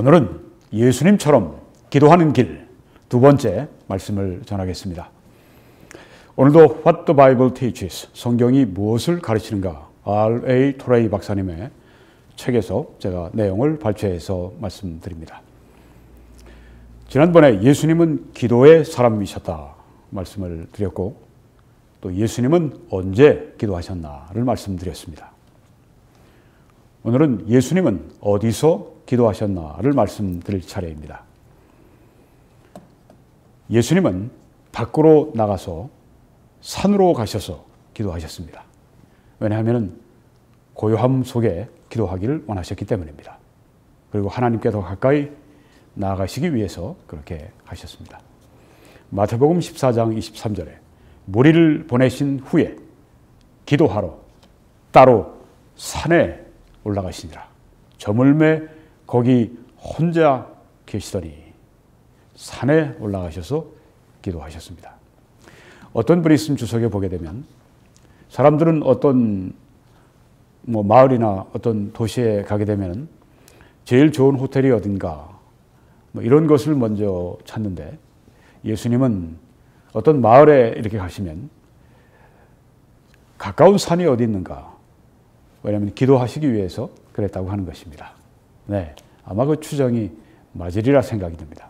오늘은 예수님처럼 기도하는 길 두 번째 말씀을 전하겠습니다. 오늘도 What the Bible Teaches, 성경이 무엇을 가르치는가, R.A. 토레이 박사님의 책에서 제가 내용을 발췌해서 말씀드립니다. 지난번에 예수님은 기도의 사람이셨다 말씀을 드렸고, 또 예수님은 언제 기도하셨나를 말씀드렸습니다. 오늘은 예수님은 어디서 기도하셨나를 말씀드릴 차례입니다. 예수님은 밖으로 나가서 산으로 가셔서 기도하셨습니다. 왜냐하면 고요함 속에 기도하기를 원하셨기 때문입니다. 그리고 하나님께 더 가까이 나아가시기 위해서 그렇게 하셨습니다. 마태복음 14장 23절에 무리를 보내신 후에 기도하러 따로 산에 올라가시니라. 저물매 거기 혼자 계시더니 산에 올라가셔서 기도하셨습니다. 어떤 브리스 주석에 보게 되면 사람들은 어떤 마을이나 어떤 도시에 가게 되면 제일 좋은 호텔이 어딘가 이런 것을 먼저 찾는데, 예수님은 어떤 마을에 이렇게 가시면 가까운 산이 어디 있는가, 왜냐하면 기도하시기 위해서 그랬다고 하는 것입니다. 네, 아마 그 추정이 맞으리라 생각이 듭니다.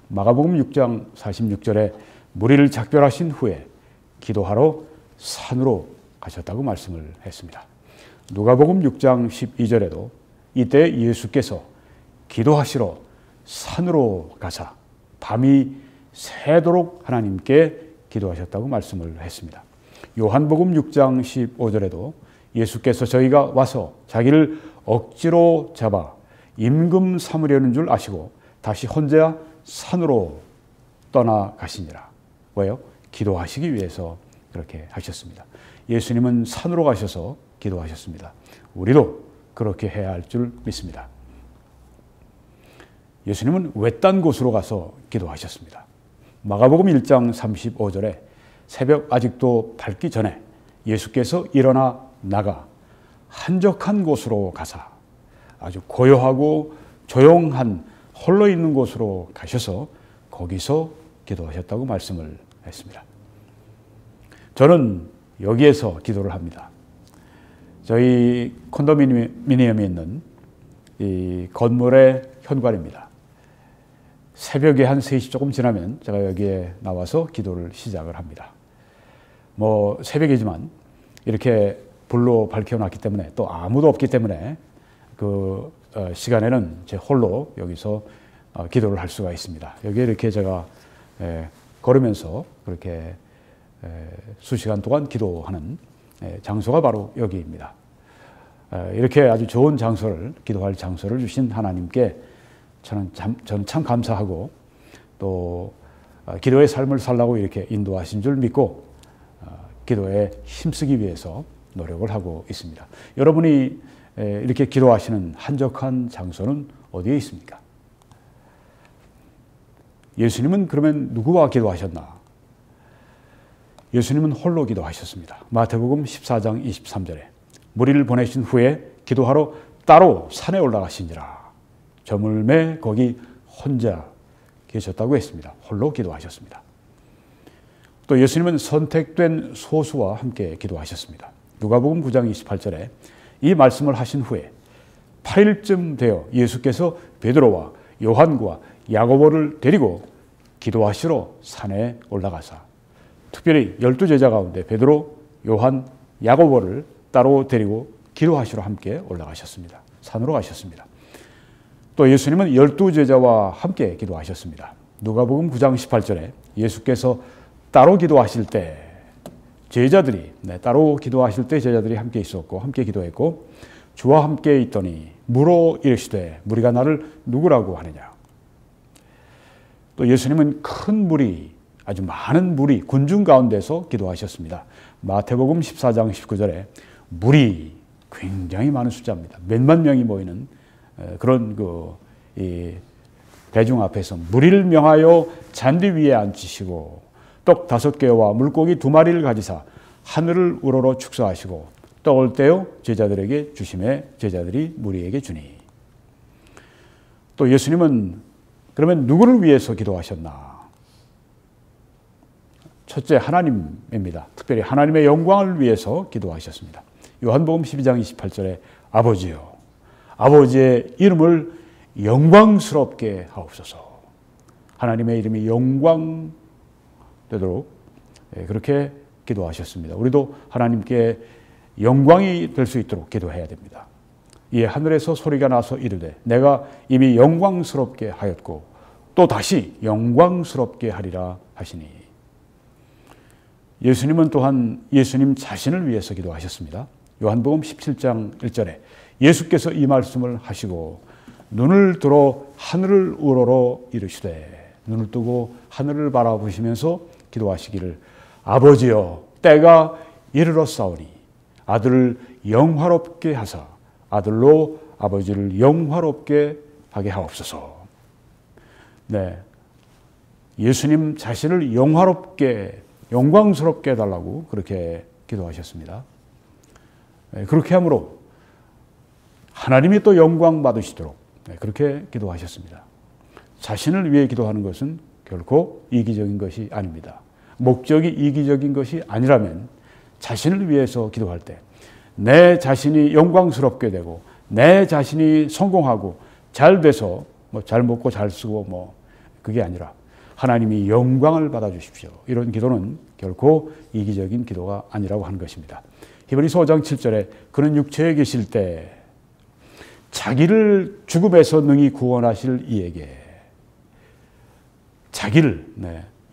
마가복음 6장 46절에 무리를 작별하신 후에 기도하러 산으로 가셨다고 말씀을 했습니다. 누가복음 6장 12절에도 이때 예수께서 기도하시러 산으로 가사 밤이 새도록 하나님께 기도하셨다고 말씀을 했습니다. 요한복음 6장 15절에도 예수께서 저희가 와서 자기를 억지로 잡아 임금 삼으려는 줄 아시고 다시 혼자 산으로 떠나가시니라. 왜요? 기도하시기 위해서 그렇게 하셨습니다. 예수님은 산으로 가셔서 기도하셨습니다. 우리도 그렇게 해야 할 줄 믿습니다. 예수님은 외딴 곳으로 가서 기도하셨습니다. 마가복음 1장 35절에 새벽 아직도 밝기 전에 예수께서 일어나 나가 한적한 곳으로 가사 아주 고요하고 조용한 홀로 있는 곳으로 가셔서 거기서 기도하셨다고 말씀을 했습니다. 저는 여기에서 기도를 합니다. 저희 콘도미니엄에 있는 이 건물의 현관입니다. 새벽에 한 3시 조금 지나면 제가 여기에 나와서 기도를 시작을 합니다. 새벽이지만 이렇게 불로 밝혀놨기 때문에 또 아무도 없기 때문에 그 시간에는 제 홀로 여기서 기도를 할 수가 있습니다. 여기에 이렇게 제가 걸으면서 그렇게 수시간 동안 기도하는 장소가 바로 여기입니다. 이렇게 아주 좋은 장소를, 기도할 장소를 주신 하나님께 저는 참 감사하고, 또 기도의 삶을 살라고 이렇게 인도하신 줄 믿고 기도에 힘쓰기 위해서 노력을 하고 있습니다. 여러분이 이렇게 기도하시는 한적한 장소는 어디에 있습니까? 예수님은 그러면 누구와 기도하셨나? 예수님은 홀로 기도하셨습니다. 마태복음 14장 23절에 무리를 보내신 후에 기도하러 따로 산에 올라가시니라. 저물매 거기 혼자 계셨다고 했습니다. 홀로 기도하셨습니다. 또 예수님은 선택된 소수와 함께 기도하셨습니다. 누가복음 9장 28절에 이 말씀을 하신 후에 8일쯤 되어 예수께서 베드로와 요한과 야고보를 데리고 기도하시러 산에 올라가사, 특별히 12제자 가운데 베드로, 요한, 야고보를 따로 데리고 기도하시러 함께 올라가셨습니다. 산으로 가셨습니다. 또 예수님은 12제자와 함께 기도하셨습니다. 누가복음 9장 18절에 예수께서 따로 기도하실 때 제자들이, 따로 기도하실 때 제자들이 함께 있었고 함께 기도했고, 주와 함께 있더니 물어 이르시되 무리가 나를 누구라고 하느냐. 또 예수님은 큰 무리, 아주 많은 무리, 군중 가운데서 기도하셨습니다. 마태복음 14장 19절에 무리, 굉장히 많은 숫자입니다. 몇만 명이 모이는 그런 이 대중 앞에서 무리를 명하여 잔디 위에 앉히시고 떡 5개와 물고기 2마리를 가지사 하늘을 우러러 축사하시고 떡을 떼어 제자들에게 주심에 제자들이 무리에게 주니. 또 또 예수님은 그러면 누구를 위해서 기도하셨나? 첫째, 하나님입니다. 특별히 하나님의 영광을 위해서 기도하셨습니다. 요한복음 12장 28절에 아버지여, 아버지의 이름을 영광스럽게 하옵소서. 하나님의 이름이 영광되도록 그렇게 기도하셨습니다. 우리도 하나님께 영광이 될 수 있도록 기도해야 됩니다. 이에 하늘에서 소리가 나서 이르되 내가 이미 영광스럽게 하였고 또 다시 영광스럽게 하리라 하시니. 예수님은 또한 예수님 자신을 위해서 기도하셨습니다. 요한복음 17장 1절에 예수께서 이 말씀을 하시고 눈을 들어 하늘을 우러러 이르시되, 눈을 뜨고 하늘을 바라보시면서 기도하시기를 아버지여, 때가 이르렀사오니 아들을 영화롭게 하사 아들로 아버지를 영화롭게 하게 하옵소서. 네, 예수님 자신을 영화롭게, 영광스럽게 해달라고 그렇게 기도하셨습니다. 그렇게 함으로 하나님이 또 영광 받으시도록 그렇게 기도하셨습니다. 자신을 위해 기도하는 것은 결코 이기적인 것이 아닙니다. 목적이 이기적인 것이 아니라면 자신을 위해서 기도할 때 내 자신이 영광스럽게 되고 내 자신이 성공하고 잘 돼서 잘 먹고 잘 쓰고 그게 아니라 하나님이 영광을 받아주십시오. 이런 기도는 결코 이기적인 기도가 아니라고 하는 것입니다. 히브리서 5장 7절에 그는 육체에 계실 때 자기를 죽음에서 능히 구원하실 이에게, 자기를,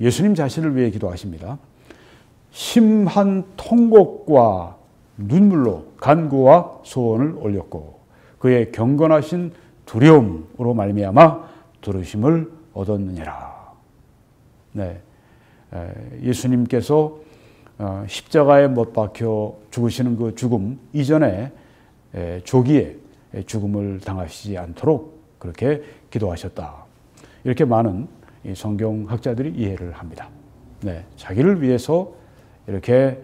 예수님 자신을 위해 기도하십니다. 심한 통곡과 눈물로 간구와 소원을 올렸고 그의 경건하신 두려움으로 말미암아 들으심을 얻었느니라. 예수님께서 십자가에 못 박혀 죽으시는 그 죽음 이전에 조기에 죽음을 당하시지 않도록 그렇게 기도하셨다. 이렇게 많은 성경학자들이 이해를 합니다. 자기를 위해서 이렇게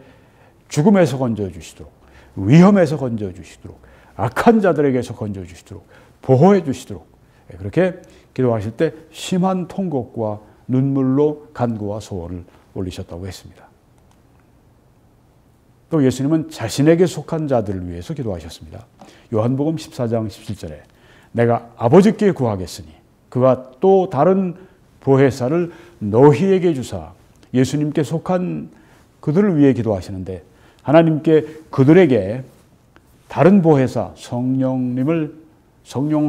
죽음에서 건져주시도록, 위험에서 건져주시도록, 악한 자들에게서 건져주시도록, 보호해주시도록 그렇게 기도하실 때 심한 통곡과 눈물로 간구와 소원을 올리셨다고 했습니다. 또 예수님은 자신에게 속한 자들을 위해서 기도하셨습니다. 요한복음 14장 17절에 내가 아버지께 구하겠으니 그가 또 다른 보혜사를 너희에게 주사, 예수님께 속한 그들을 위해 기도하시는데 하나님께 그들에게 다른 보혜사 성령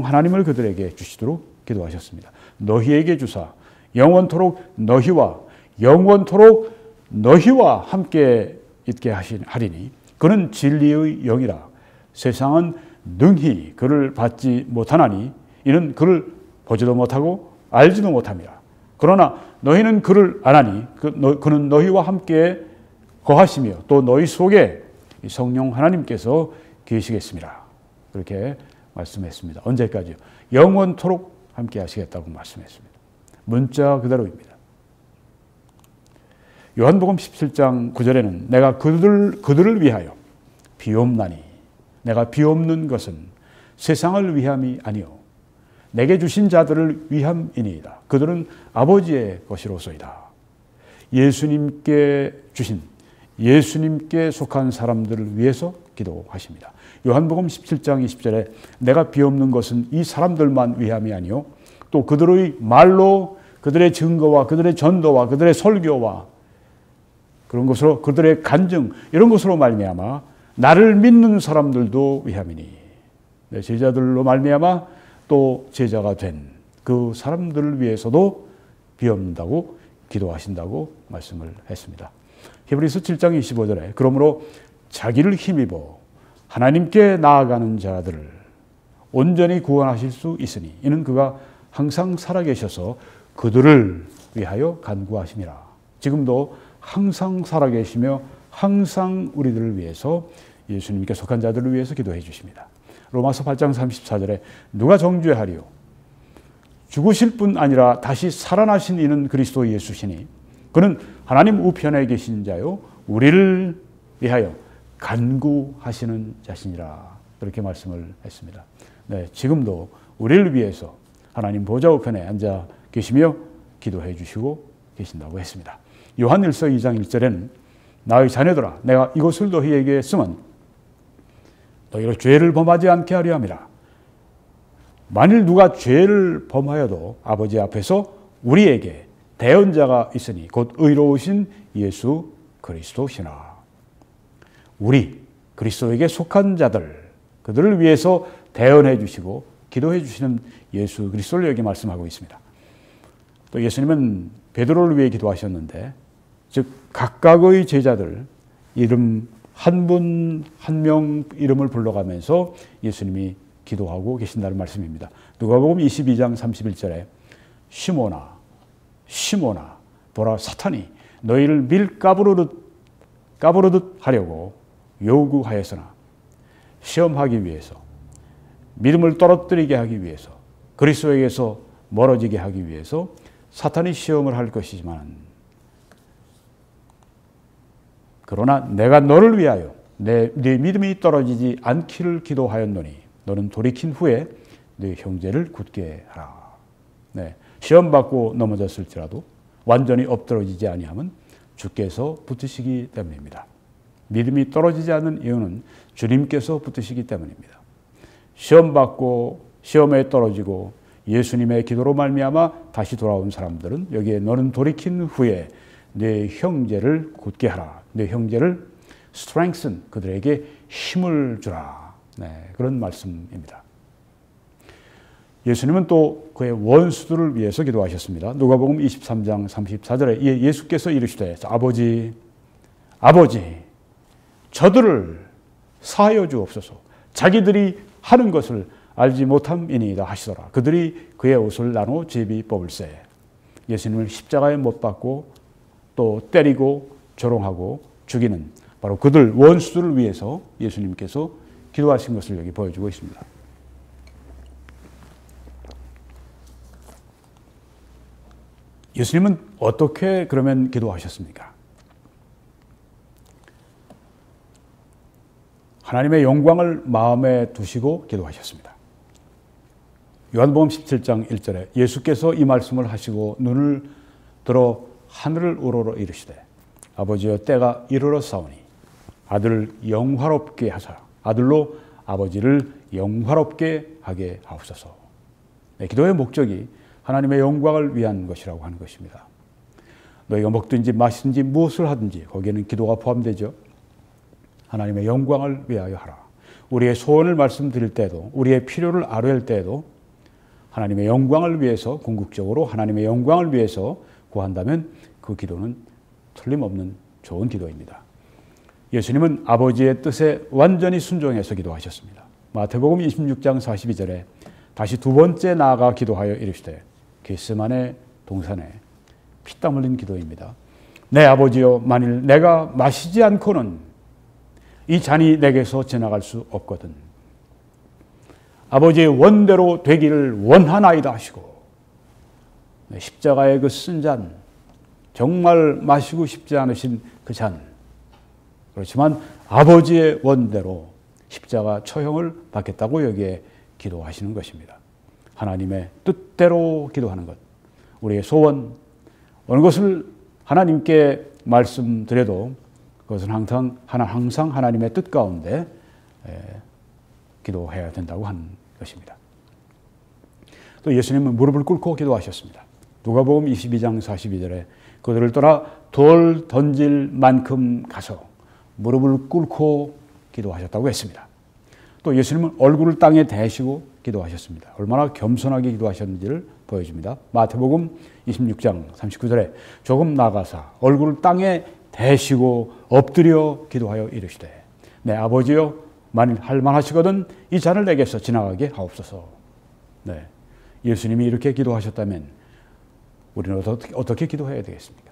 하나님을 그들에게 주시도록 기도하셨습니다. 너희에게 주사 영원토록 너희와 함께 있게 하리니 그는 진리의 영이라. 세상은 능히 그를 받지 못하나니 이는 그를 보지도 못하고 알지도 못함이라. 그러나 너희는 그를 아나니 그는 너희와 함께 거하시며 또 너희 속에 성령 하나님께서 계시겠습니다. 그렇게 말씀했습니다. 언제까지요? 영원토록 함께 하시겠다고 말씀했습니다. 문자 그대로입니다. 요한복음 17장 9절에는 내가 그들을 위하여 비옵나니, 내가 비옵는 것은 세상을 위함이 아니요 내게 주신 자들을 위함이니이다. 그들은 아버지의 것이로소이다. 예수님께 주신, 예수님께 속한 사람들을 위해서 기도하십니다. 요한복음 17장 20절에 내가 비옵는 것은 이 사람들만 위함이 아니요 또 그들의 말로, 그들의 증거와 그들의 전도와 그들의 설교와 그런 것으로, 그들의 간증 이런 것으로 말미암아 나를 믿는 사람들도 위함이니, 내 제자들로 말미암아 또 제자가 된 그 사람들을 위해서도 비옵는다고 기도하신다고 말씀을 했습니다. 히브리서 7장 25절에 그러므로 자기를 힘입어 하나님께 나아가는 자들을 온전히 구원하실 수 있으니 이는 그가 항상 살아계셔서 그들을 위하여 간구하심이라. 지금도 항상 살아계시며 항상 우리들을 위해서, 예수님께 속한 자들을 위해서 기도해 주십니다. 로마서 8장 34절에 누가 정죄하리요? 죽으실 뿐 아니라 다시 살아나신 이는 그리스도 예수시니 그는 하나님 우편에 계신 자요 우리를 위하여 간구하시는 자신이라. 그렇게 말씀을 했습니다. 지금도 우리를 위해서 하나님 보좌 우편에 앉아 계시며 기도해 주시고 계신다고 했습니다. 요한일서 2장 1절에는 나의 자녀들아 내가 이것을 너희에게 쓰면 너희로 죄를 범하지 않게 하려 함이라. 만일 누가 죄를 범하여도 아버지 앞에서 우리에게 대언자가 있으니 곧 의로우신 예수 그리스도시나. 우리 그리스도에게 속한 자들 그들을 위해서 대언해 주시고 기도해 주시는 예수 그리스도를 여기 말씀하고 있습니다. 또 예수님은 베드로를 위해 기도하셨는데 즉 각각의 제자들 이름 한 분 한 명 이름을 불러가면서 예수님이 기도하고 계신다는 말씀입니다. 누가복음 22장 31절에 시몬아 시몬아 보라 사탄이 너희를 밀가부르듯 하려고 요구하였으나 시험하기 위해서 믿음을 떨어뜨리게 하기 위해서 그리스도에게서 멀어지게 하기 위해서 사탄이 시험을 할 것이지만 그러나 내가 너를 위하여 네 믿음이 떨어지지 않기를 기도하였노니 너는 돌이킨 후에 네 형제를 굳게 하라. 네, 시험 받고 넘어졌을지라도 완전히 엎드러지지 아니하면 주께서 붙으시기 때문입니다. 믿음이 떨어지지 않는 이유는 주님께서 붙으시기 때문입니다. 시험 받고 시험에 떨어지고 예수님의 기도로 말미암아 다시 돌아온 사람들은 여기에 너는 돌이킨 후에 네 형제를 굳게 하라. 네 형제를 strengthen 그들에게 힘을 주라. 네, 그런 말씀입니다. 예수님은 또 그의 원수들을 위해서 기도하셨습니다. 누가복음 23장 34절에 예수께서 이르시되 아버지 저들을 사하여 주옵소서. 자기들이 하는 것을 알지 못함이니이다 하시더라. 그들이 그의 옷을 나눠 제비 뽑을세. 예수님을 십자가에 못 박고 또 때리고 조롱하고 죽이는 바로 그들 원수들을 위해서 예수님께서 기도하신 것을 여기 보여주고 있습니다. 예수님은 어떻게 그러면 기도하셨습니까? 하나님의 영광을 마음에 두시고 기도하셨습니다. 요한복음 17장 1절에 예수께서 이 말씀을 하시고 눈을 들어 하늘을 우러러 이르시되 아버지여 때가 이르렀사오니 아들을 영화롭게 하사 아들로 아버지를 영화롭게 하게 하옵소서. 네, 기도의 목적이 하나님의 영광을 위한 것이라고 하는 것입니다. 너희가 먹든지 마시든지 무엇을 하든지 거기에는 기도가 포함되죠. 하나님의 영광을 위하여 하라. 우리의 소원을 말씀드릴 때도 우리의 필요를 아뢰할 때에도 하나님의 영광을 위해서 궁극적으로 하나님의 영광을 위해서 구한다면 그 기도는 틀림없는 좋은 기도입니다. 예수님은 아버지의 뜻에 완전히 순종해서 기도하셨습니다. 마태복음 26장 42절에 다시 두 번째 나아가 기도하여 이르시되 겟세마네 동산에 피땀 흘린 기도입니다. 내 아버지여 만일 내가 마시지 않고는 이 잔이 내게서 지나갈 수 없거든. 아버지의 원대로 되기를 원하나이다 하시고 십자가의 그 쓴 잔 정말 마시고 싶지 않으신 그 잔 그렇지만 아버지의 원대로 십자가 처형을 받겠다고 여기에 기도하시는 것입니다. 하나님의 뜻대로 기도하는 것 우리의 소원 어느 것을 하나님께 말씀드려도 그것은 항상 하나님의 뜻 가운데 기도해야 된다고 하는 것입니다. 또 예수님은 무릎을 꿇고 기도하셨습니다. 누가복음 22장 42절에 그들을 떠나 돌 던질 만큼 가서 무릎을 꿇고 기도하셨다고 했습니다. 또 예수님은 얼굴을 땅에 대시고 기도하셨습니다. 얼마나 겸손하게 기도하셨는지를 보여줍니다. 마태복음 26장 39절에 조금 나가사 얼굴을 땅에 대시고 엎드려 기도하여 이르시되 내 아버지여 만일 할만하시거든 이 잔을 내게서 지나가게 하옵소서. 네, 예수님이 이렇게 기도하셨다면 우리는 어떻게 기도해야 되겠습니까?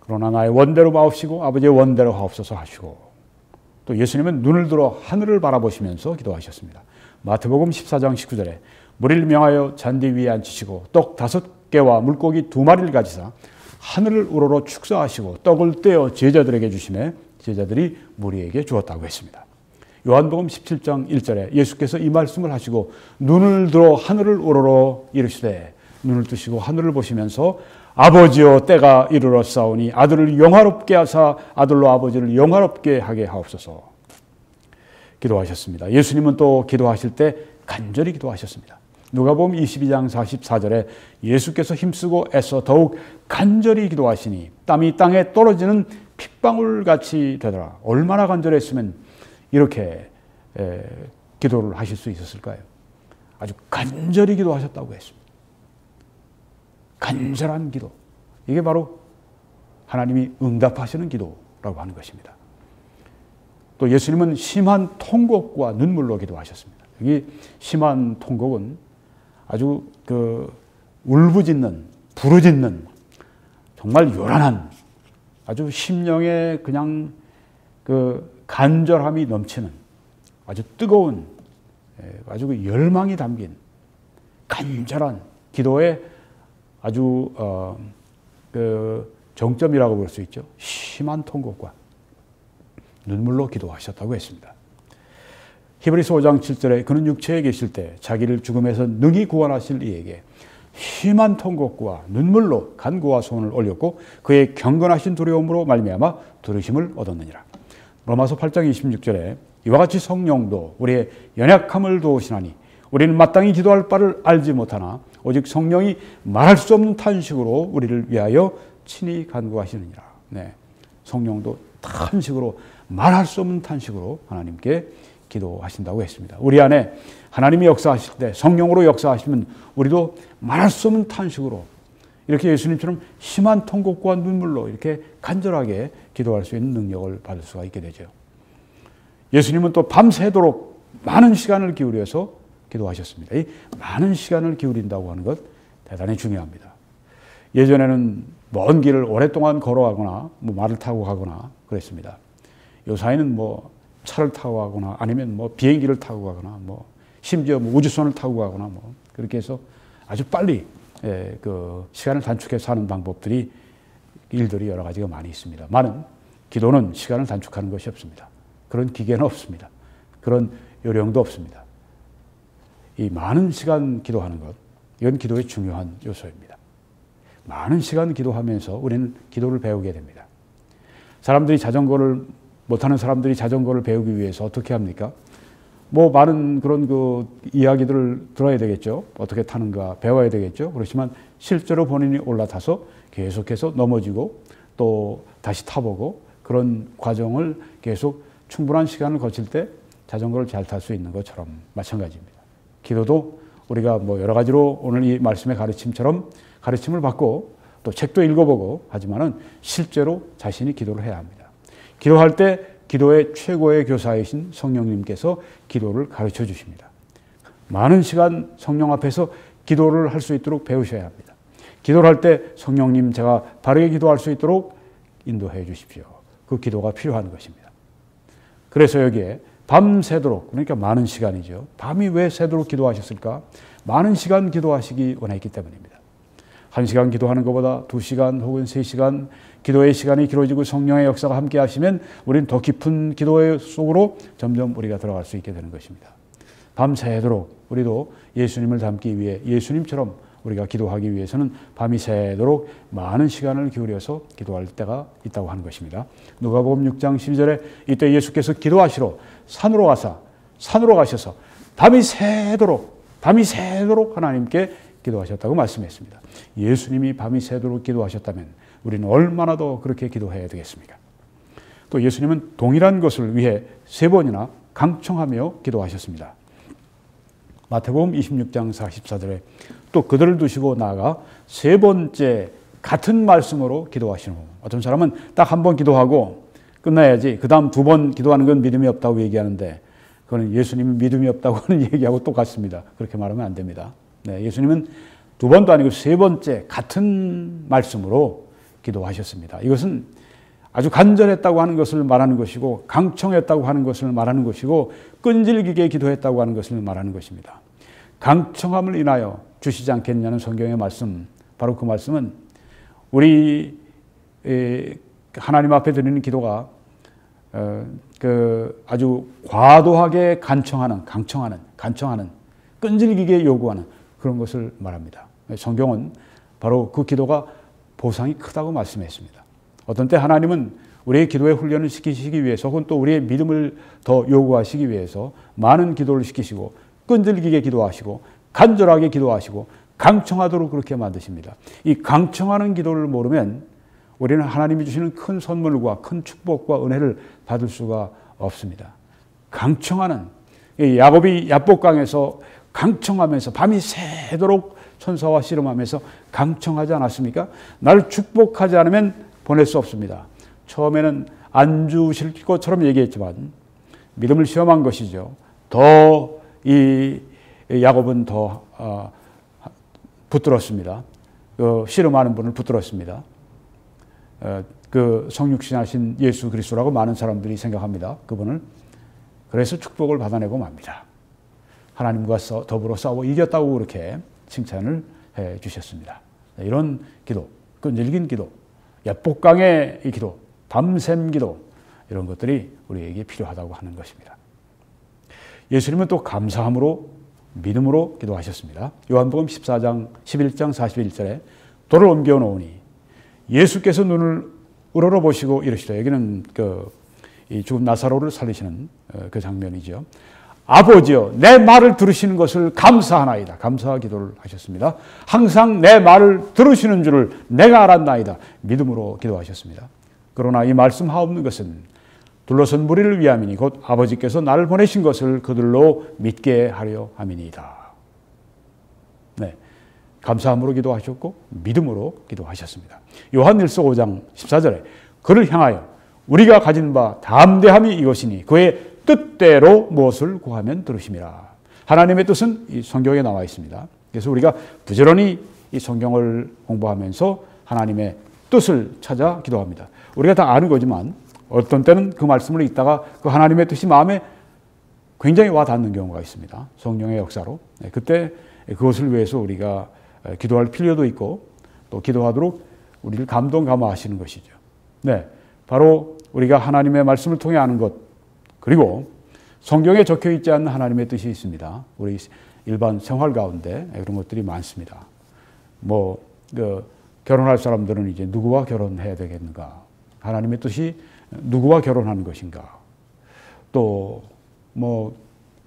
그러나 나의 원대로 마옵시고 아버지의 원대로 하옵소서 하시고 또 예수님은 눈을 들어 하늘을 바라보시면서 기도하셨습니다. 마태복음 14장 19절에 무리를 명하여 잔디 위에 앉히시고 떡 5개와 물고기 2마리를 가지사 하늘을 우러러 축사하시고 떡을 떼어 제자들에게 주시매 제자들이 무리에게 주었다고 했습니다. 요한복음 17장 1절에 예수께서 이 말씀을 하시고 눈을 들어 하늘을 우러러 이르시되 눈을 뜨시고 하늘을 보시면서 아버지여 때가 이르렀사오니 아들을 영화롭게 하사 아들로 아버지를 영화롭게 하게 하옵소서 기도하셨습니다. 예수님은 또 기도하실 때 간절히 기도하셨습니다. 누가복음 22장 44절에 예수께서 힘쓰고 애써 더욱 간절히 기도하시니 땀이 땅에 떨어지는 핏방울같이 되더라. 얼마나 간절했으면 이렇게 기도를 하실 수 있었을까요? 아주 간절히 기도하셨다고 했습니다. 간절한 기도. 이게 바로 하나님이 응답하시는 기도라고 하는 것입니다. 또 예수님은 심한 통곡과 눈물로 기도하셨습니다. 여기 심한 통곡은 아주 울부짖는, 부르짖는 정말 요란한 아주 심령에 그냥 간절함이 넘치는 아주 뜨거운 아주 열망이 담긴 간절한 기도의 아주 정점이라고 볼 수 있죠. 심한 통곡과 눈물로 기도하셨다고 했습니다. 히브리서 5장 7절에 그는 육체에 계실 때 자기를 죽음에서 능히 구원하실 이에게 심한 통곡과 눈물로 간구와 소원을 올렸고 그의 경건하신 두려움으로 말미암아 들으심을 얻었느니라. 로마서 8장 26절에 이와 같이 성령도 우리의 연약함을 도우시나니 우리는 마땅히 기도할 바를 알지 못하나 오직 성령이 말할 수 없는 탄식으로 우리를 위하여 친히 간구하시느니라. 네, 성령도 탄식으로 말할 수 없는 탄식으로 하나님께 기도하신다고 했습니다. 우리 안에 하나님이 역사하실 때 성령으로 역사하시면 우리도 말할 수 없는 탄식으로 이렇게 예수님처럼 심한 통곡과 눈물로 이렇게 간절하게 기도할 수 있는 능력을 받을 수가 있게 되죠. 예수님은 또 밤새도록 많은 시간을 기울여서 기도하셨습니다. 이 많은 시간을 기울인다고 하는 것 대단히 중요합니다. 예전에는 먼 길을 오랫동안 걸어가거나 말을 타고 가거나 그랬습니다. 요사이는 차를 타고 가거나 아니면 비행기를 타고 가거나 심지어 우주선을 타고 가거나 그렇게 해서 아주 빨리 시간을 단축해서 하는 일들이 여러 가지가 많이 있습니다. 기도는 시간을 단축하는 것이 없습니다. 그런 기계는 없습니다. 그런 요령도 없습니다. 이 많은 시간 기도하는 것, 이건 기도의 중요한 요소입니다. 많은 시간 기도하면서 우리는 기도를 배우게 됩니다. 못하는 사람들이 자전거를 배우기 위해서 어떻게 합니까? 많은 그런 이야기들을 들어야 되겠죠. 어떻게 타는가 배워야 되겠죠. 그렇지만 실제로 본인이 올라타서 계속해서 넘어지고 또 다시 타보고 그런 과정을 계속 충분한 시간을 거칠 때 자전거를 잘 탈 수 있는 것처럼 마찬가지입니다. 기도도 우리가 여러 가지로 오늘 이 말씀의 가르침처럼 가르침을 받고 또 책도 읽어보고 하지만은 실제로 자신이 기도를 해야 합니다. 기도할 때 기도의 최고의 교사이신 성령님께서 기도를 가르쳐 주십니다. 많은 시간 성령 앞에서 기도를 할 수 있도록 배우셔야 합니다. 기도를 할 때 성령님 제가 바르게 기도할 수 있도록 인도해 주십시오. 그 기도가 필요한 것입니다. 그래서 여기에 밤새도록 그러니까 많은 시간이죠. 밤이 왜 새도록 기도하셨을까? 많은 시간 기도하시기 원했기 때문입니다. 1시간 기도하는 것보다 2시간 혹은 3시간 기도의 시간이 길어지고 성령의 역사가 함께 하시면 우리는 더 깊은 기도 속으로 점점 우리가 들어갈 수 있게 되는 것입니다. 밤새도록 우리도 예수님을 닮기 위해 예수님처럼 우리가 기도하기 위해서는 밤이 새도록 많은 시간을 기울여서 기도할 때가 있다고 하는 것입니다. 누가복음 6장 12절에 이때 예수께서 기도하시러 산으로 가셔서 밤이 새도록 하나님께 기도하셨다고 말씀했습니다. 예수님이 밤이 새도록 기도하셨다면 우리는 얼마나 더 그렇게 기도해야 되겠습니까? 또 예수님은 동일한 것을 위해 3번이나 강청하며 기도하셨습니다. 마태복음 26장 44절에 또 그들을 두시고 나아가 3번째 같은 말씀으로 기도하시는 분. 어떤 사람은 딱 1번 기도하고 끝나야지 그 다음 2번 기도하는 건 믿음이 없다고 얘기하는데 그거는 예수님이 믿음이 없다고 하는 얘기하고 똑같습니다. 그렇게 말하면 안 됩니다. 네, 예수님은 2번도 아니고 3번째 같은 말씀으로 기도하셨습니다. 이것은 아주 간절했다고 하는 것을 말하는 것이고 강청했다고 하는 것을 말하는 것이고 끈질기게 기도했다고 하는 것을 말하는 것입니다. 강청함을 인하여 주시지 않겠냐는 성경의 말씀, 바로 그 말씀은 우리 하나님 앞에 드리는 기도가 아주 과도하게 강청하는, 끈질기게 요구하는 그런 것을 말합니다. 성경은 바로 그 기도가 보상이 크다고 말씀했습니다. 어떤 때 하나님은 우리의 기도의 훈련을 시키시기 위해서 혹은 또 우리의 믿음을 더 요구하시기 위해서 많은 기도를 시키시고 끈질기게 기도하시고 간절하게 기도하시고 강청하도록 그렇게 만드십니다. 이 강청하는 기도를 모르면 우리는 하나님이 주시는 큰 선물과 큰 축복과 은혜를 받을 수가 없습니다. 강청하는, 야곱이 야복강에서 강청하면서 밤이 새도록 천사와 씨름하면서 강청하지 않았습니까? 나를 축복하지 않으면 보낼 수 없습니다. 처음에는 안 주실 것처럼 얘기했지만 믿음을 시험한 것이죠. 더 이 야곱은 더 붙들었습니다. 씨름하는 분을 붙들었습니다. 그 성육신하신 예수 그리스도라고 많은 사람들이 생각합니다. 그분을. 그래서 축복을 받아내고 맙니다. 하나님과 더불어 싸워 이겼다고 그렇게 칭찬을 해 주셨습니다. 이런 기도, 끈질긴 기도, 야복강의 이 기도, 밤샘 기도, 이런 것들이 우리에게 필요하다고 하는 것입니다. 예수님은 또 감사함으로 믿음으로 기도하셨습니다. 요한복음 11장 41절에 돌을 옮겨 놓으니 예수께서 눈을 우러러보시고 이러시되, 여기는 이 죽은 나사로를 살리시는 그 장면이죠. 아버지여, 내 말을 들으시는 것을 감사하나이다. 감사 기도를 하셨습니다. 항상 내 말을 들으시는 줄을 내가 알았나이다. 믿음으로 기도하셨습니다. 그러나 이 말씀하옵는 것은 둘러선 무리를 위함이니 곧 아버지께서 나를 보내신 것을 그들로 믿게 하려 함이니이다. 네, 감사함으로 기도하셨고 믿음으로 기도하셨습니다. 요한일서 5장 14절에 그를 향하여 우리가 가진 바 담대함이 이것이니 그의 뜻대로 무엇을 구하면 들으심이라. 하나님의 뜻은 이 성경에 나와 있습니다. 그래서 우리가 부지런히 이 성경을 공부하면서 하나님의 뜻을 찾아 기도합니다. 우리가 다 아는 거지만 어떤 때는 그 말씀을 읽다가 그 하나님의 뜻이 마음에 굉장히 와 닿는 경우가 있습니다. 성령의 역사로. 그때 그것을 위해서 우리가 기도할 필요도 있고 또 기도하도록 우리를 감동감화하시는 것이죠. 네, 바로 우리가 하나님의 말씀을 통해 아는 것, 그리고 성경에 적혀 있지 않는 하나님의 뜻이 있습니다. 우리 일반 생활 가운데 그런 것들이 많습니다. 결혼할 사람들은 이제 누구와 결혼해야 되겠는가? 하나님의 뜻이 누구와 결혼하는 것인가? 또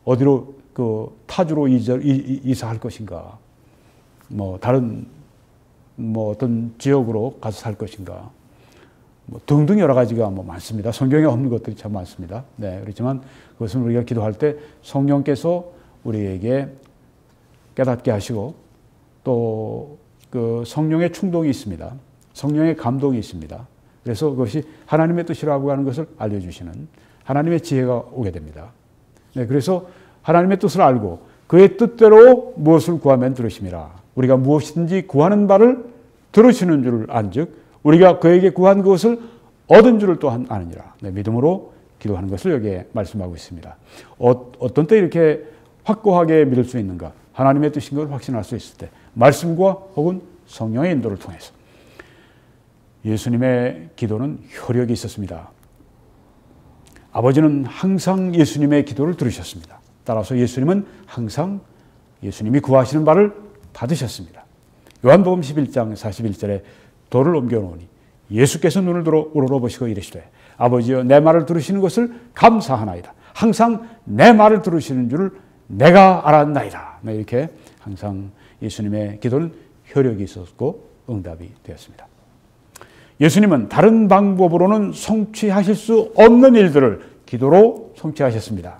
어디로 타주로 이사할 것인가? 다른 어떤 지역으로 가서 살 것인가? 등등 여러 가지가 많습니다. 성경에 없는 것들이 참 많습니다. 네, 그렇지만 그것은 우리가 기도할 때 성령께서 우리에게 깨닫게 하시고 또 그 성령의 충동이 있습니다. 성령의 감동이 있습니다. 그래서 그것이 하나님의 뜻이라고 하는 것을 알려주시는 하나님의 지혜가 오게 됩니다. 네, 그래서 하나님의 뜻을 알고 그의 뜻대로 무엇을 구하면 들으심이라. 우리가 무엇이든지 구하는 바를 들으시는 줄 안즉 우리가 그에게 구한 것을 얻은 줄을 또한 아느니라. 네, 믿음으로 기도하는 것을 여기에 말씀하고 있습니다. 어떤 때 이렇게 확고하게 믿을 수 있는가? 하나님의 뜻인 걸 확신할 수 있을 때 말씀과 혹은 성령의 인도를 통해서. 예수님의 기도는 효력이 있었습니다. 아버지는 항상 예수님의 기도를 들으셨습니다. 따라서 예수님은 항상 예수님이 구하시는 바를 받으셨습니다. 요한복음 11장 41절에 돌을 옮겨 놓으니 예수께서 눈을 들어 우러러보시고 이르시되 아버지여, 내 말을 들으시는 것을 감사하나이다. 항상 내 말을 들으시는 줄을 내가 알았나이다. 이렇게 항상 예수님의 기도는 효력이 있었고 응답이 되었습니다. 예수님은 다른 방법으로는 성취하실 수 없는 일들을 기도로 성취하셨습니다.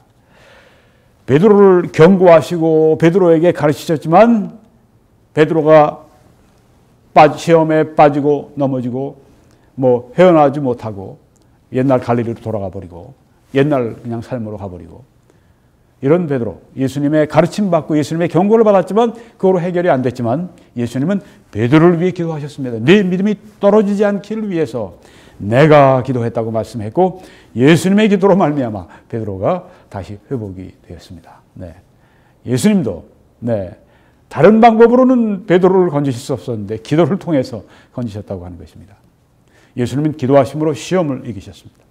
베드로를 경고하시고 베드로에게 가르치셨지만 베드로가 시험에 빠지고 넘어지고 헤어나지 못하고 옛날 갈릴리로 돌아가 버리고 옛날 그냥 삶으로 가버리고, 이런 베드로, 예수님의 가르침 받고 예수님의 경고를 받았지만 그거로 해결이 안 됐지만 예수님은 베드로를 위해 기도하셨습니다. 네 믿음이 떨어지지 않기를 위해서 내가 기도했다고 말씀했고 예수님의 기도로 말미암아 베드로가 다시 회복이 되었습니다. 네. 예수님도 다른 방법으로는 베드로를 건지실 수 없었는데 기도를 통해서 건지셨다고 하는 것입니다. 예수님은 기도하심으로 시험을 이기셨습니다.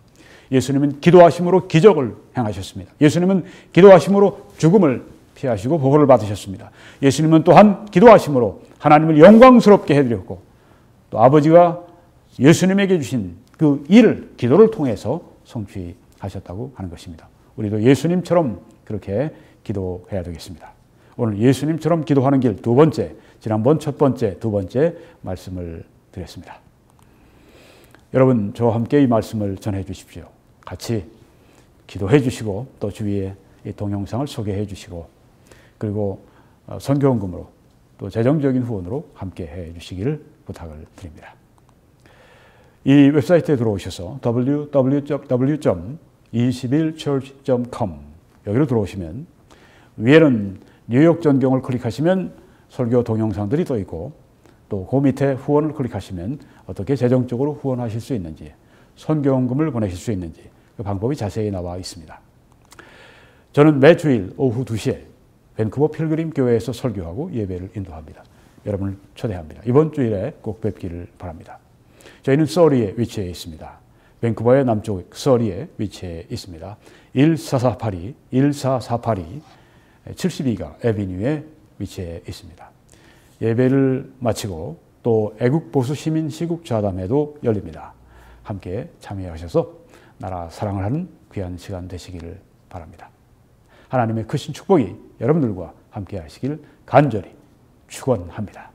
예수님은 기도하심으로 기적을 행하셨습니다. 예수님은 기도하심으로 죽음을 피하시고 보호를 받으셨습니다. 예수님은 또한 기도하심으로 하나님을 영광스럽게 해드렸고 또 아버지가 예수님에게 주신 그 일을 기도를 통해서 성취하셨다고 하는 것입니다. 우리도 예수님처럼 그렇게 기도해야 되겠습니다. 오늘 예수님처럼 기도하는 길 두 번째, 지난번 첫 번째, 두 번째 말씀을 드렸습니다. 여러분 저와 함께 이 말씀을 전해 주십시오. 같이 기도해 주시고 또 주위에 이 동영상을 소개해 주시고 그리고 선교헌금으로 또 재정적인 후원으로 함께 해 주시기를 부탁을 드립니다. 이 웹사이트에 들어오셔서 www.21church.com 여기로 들어오시면 위에는 뉴욕 전경을 클릭하시면 설교 동영상들이 떠 있고 또 그 밑에 후원을 클릭하시면 어떻게 재정적으로 후원하실 수 있는지 선교헌금을 보내실 수 있는지 그 방법이 자세히 나와 있습니다. 저는 매주일 오후 2시에 밴쿠버 필그림 교회에서 설교하고 예배를 인도합니다. 여러분을 초대합니다. 이번 주일에 꼭 뵙기를 바랍니다. 저희는 서리에 위치해 있습니다. 밴쿠버의 남쪽 서리에 위치해 있습니다. 14482 72가 애비뉴에 위치해 있습니다. 예배를 마치고 또 애국보수 시민 시국 좌담회도 열립니다. 함께 참여하셔서 나라 사랑을 하는 귀한 시간 되시기를 바랍니다. 하나님의 크신 축복이 여러분들과 함께 하시길 간절히 축원합니다.